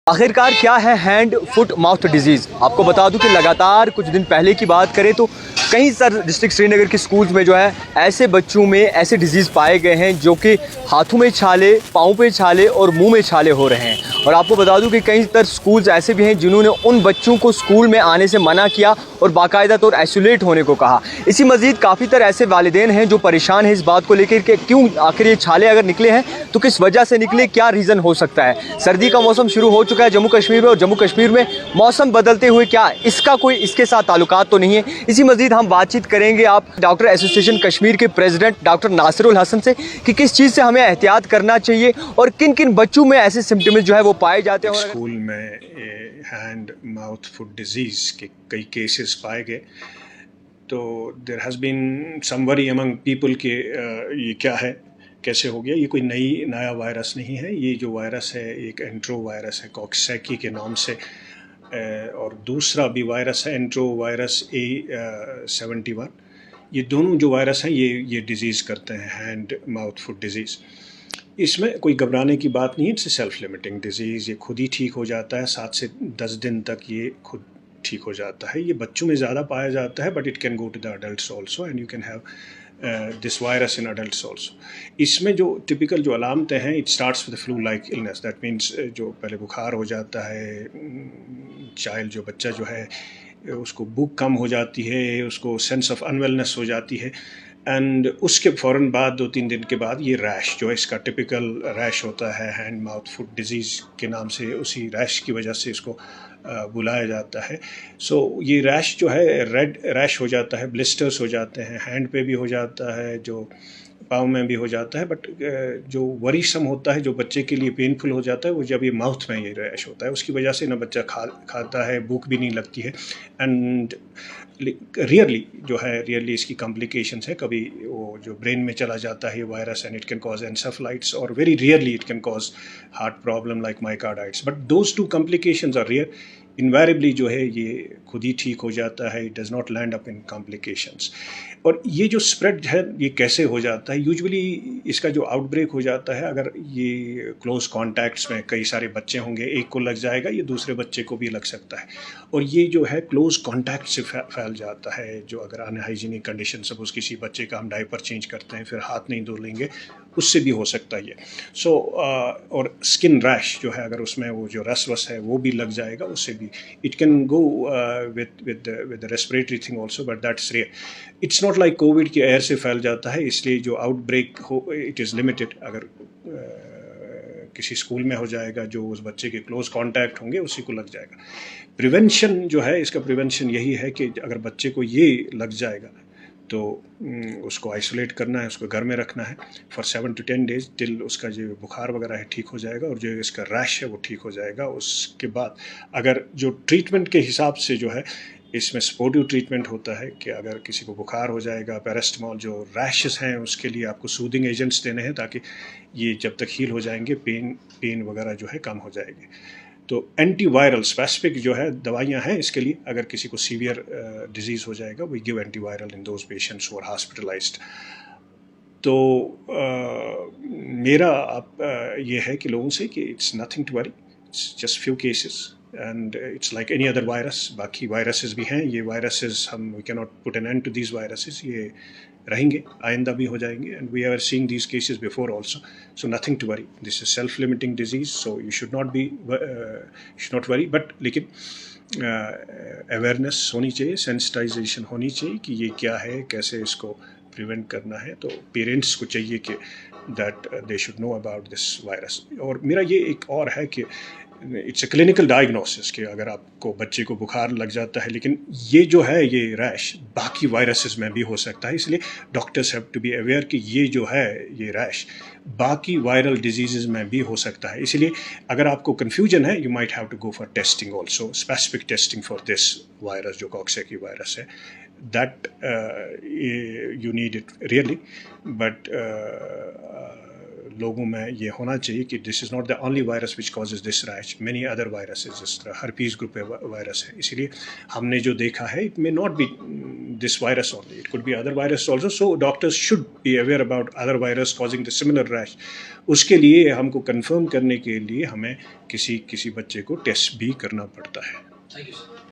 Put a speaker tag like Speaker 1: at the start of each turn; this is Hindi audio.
Speaker 1: आखिरकार क्या है हैंड फुट माउथ डिजीज़। आपको बता दूं कि लगातार कुछ दिन पहले की बात करें तो कई सारे डिस्ट्रिक्ट श्रीनगर के स्कूल्स में जो है ऐसे बच्चों में ऐसे डिजीज़ पाए गए हैं जो कि हाथों में छाले, पाँव पे छाले और मुंह में छाले हो रहे हैं। और आपको बता दूं कि कई सारे स्कूल्स ऐसे भी हैं जिन्होंने उन बच्चों को स्कूल में आने से मना किया और बाकायदा तौर आइसोलेट होने को कहा। इसी मज़ीद काफ़ी तरह ऐसे वालिदैन हैं जो परेशान हैं इस बात को लेकर कि क्यों आखिर ये छाले अगर निकले हैं तो किस वजह से निकले, क्या रीज़न हो सकता है। सर्दी का मौसम शुरू हो चुका है जम्मू कश्मीर में और जम्मू कश्मीर में मौसम बदलते हुए क्या इसका कोई इसके साथ ताल्लुकात तो नहीं है। इसी मज़ीद हम बातचीत करेंगे आप डॉक्टर एसोसिएशन कश्मीर के प्रेसिडेंट डॉक्टर नासिरुल हसन से कि किस चीज़ से हमें एहतियात करना चाहिए और किन किन बच्चों में ऐसे सिम्टम्स जो है वो पाए जाते हैं।
Speaker 2: स्कूल में हैंड माउथ फुट डिजीज़ के कई केसेस पाए गए तो there has been some worry among people के ये क्या है, कैसे हो गया। ये कोई नया वायरस नहीं है। ये जो वायरस है एक एंट्रो वायरस है कॉक्सैकी के नाम से, और दूसरा भी वायरस है एंट्रो वायरस A71। ये दोनों जो वायरस हैं ये डिज़ीज़ करते हैं हैंड माउथ फुट डिज़ीज़। इसमें कोई घबराने की बात नहीं है। इट्स सेल्फ लिमिटिंग डिजीज़, ये खुद ही ठीक हो जाता है। 7 से 10 दिन तक ये खुद ठीक हो जाता है। ये बच्चों में ज़्यादा पाया जाता है but it can go to the adults also and you can have this virus in adults also. इसमें जो टिपिकल जो अलामतें हैं, it starts with flu like illness. That means जो पहले बुखार हो जाता है, चाइल्ड जो बच्चा जो है उसको भूख कम हो जाती है, उसको सेंस ऑफ अनवेलनेस हो जाती है एंड उसके फ़ौरन बाद 2-3 दिन के बाद ये रैश जो है, इसका टिपिकल रैश होता है हैंड माउथ फुट डिजीज़ के नाम से, उसी रैश की वजह से इसको बुलाया जाता है। सो ये रैश जो है रेड रैश हो जाता है, ब्लिस्टर्स हो जाते हैं, हैंड पे भी हो जाता है, जो पाँव में भी हो जाता है। बट जो वरीसम होता है, जो बच्चे के लिए पेनफुल हो जाता है, वो जब ये माउथ में ये रैश होता है, उसकी वजह से ना बच्चा खाता है, भूख भी नहीं लगती है एंड रियरली इसकी कॉम्प्लिकेशंस है। कभी वो जो ब्रेन में चला जाता है ये virus and it can cause encephalitis और very rarely it can cause heart problem like myocarditis. But those two complications are rare. Invariably जो है ये खुद ही ठीक हो जाता है, it does not land up in complications. और ये जो स्प्रेड है ये कैसे हो जाता है, यूजुअली इसका जो आउटब्रेक हो जाता है, अगर ये क्लोज कॉन्टैक्ट्स में कई सारे बच्चे होंगे, एक को लग जाएगा, ये दूसरे बच्चे को भी लग सकता है। और ये जो है क्लोज कॉन्टैक्ट से फैल जाता है। जो अगर अनहाइजीनिक कंडीशन, सपोज किसी बच्चे का हम डायपर चेंज करते हैं फिर हाथ नहीं धो लेंगे, उससे भी हो सकता है ये। सो और स्किन रैश जो है, अगर उसमें वो जो रस वस है वो भी लग जाएगा, उससे भी it can go with respiratory thing also, but that's rare. It's not like covid के एयर से फैल जाता है, इसलिए जो आउटब्रेक हो इट इज़ लिमिटेड। अगर किसी स्कूल में हो जाएगा, जो उस बच्चे के क्लोज कॉन्टैक्ट होंगे उसी को लग जाएगा। प्रिवेंशन जो है, इसका प्रिवेंशन यही है कि अगर बच्चे को ये लग जाएगा तो उसको आइसोलेट करना है, उसको घर में रखना है फॉर 7 to 10 days टिल उसका जो बुखार वगैरह है ठीक हो जाएगा और जो इसका रैश है वो ठीक हो जाएगा। उसके बाद अगर जो ट्रीटमेंट के हिसाब से जो है, इसमें सपोर्टिव ट्रीटमेंट होता है कि अगर किसी को बुखार हो जाएगा, पैरास्टामोल, जो रैशेस हैं उसके लिए आपको सूदिंग एजेंट्स देने हैं ताकि ये जब तक हील हो जाएंगे पेन वगैरह जो है कम हो जाएगी। तो एंटीवायरल स्पेसिफिक जो है दवाइयाँ हैं इसके लिए। अगर किसी को सीवियर डिजीज़ हो जाएगा, we give antiviral in those patients who are hospitalized. तो मेरा ये है कि लोगों से कि it's nothing to worry, it's just few cases and it's like any other virus. बाकी वायरसेस भी हैं, ये वायरसेस हम we can not put an end to these viruses, ये रहेंगे, आइंदा भी हो जाएंगे and we are seeing these cases before also. So nothing to worry, this is self limiting disease, so you should not worry. But लेकिन अवेयरनेस होनी चाहिए, सेंसिटाइजेशन होनी चाहिए कि ये क्या है, कैसे इसको प्रिवेंट करना है। तो पेरेंट्स को चाहिए कि that they should know about this virus. और मेरा ये एक और है कि इट्स अ क्लिनिकल डायग्नोसिस कि अगर आपको बच्चे को बुखार लग जाता है, लेकिन ये जो है ये रैश बाकी वायरसेस में भी हो सकता है, इसलिए doctors have to be aware कि ये जो है ये रैश बाकी वायरल डिजीज़ में भी हो सकता है। इसलिए अगर आपको कन्फ्यूजन है, you might have to go for testing also, specific testing for this virus जो कॉक्सैकी वायरस है, that you need it really, but लोगों में ये होना चाहिए कि this is not the only virus which causes this rash, many other viruses, जिस तरह हर्पीज ग्रुप वायरस है। इसीलिए हमने जो देखा है, it may not be this virus only, it could be other virus also, so doctors should be aware about other virus causing the similar rash. उसके लिए हमको कंफर्म करने के लिए हमें किसी बच्चे को टेस्ट भी करना पड़ता है।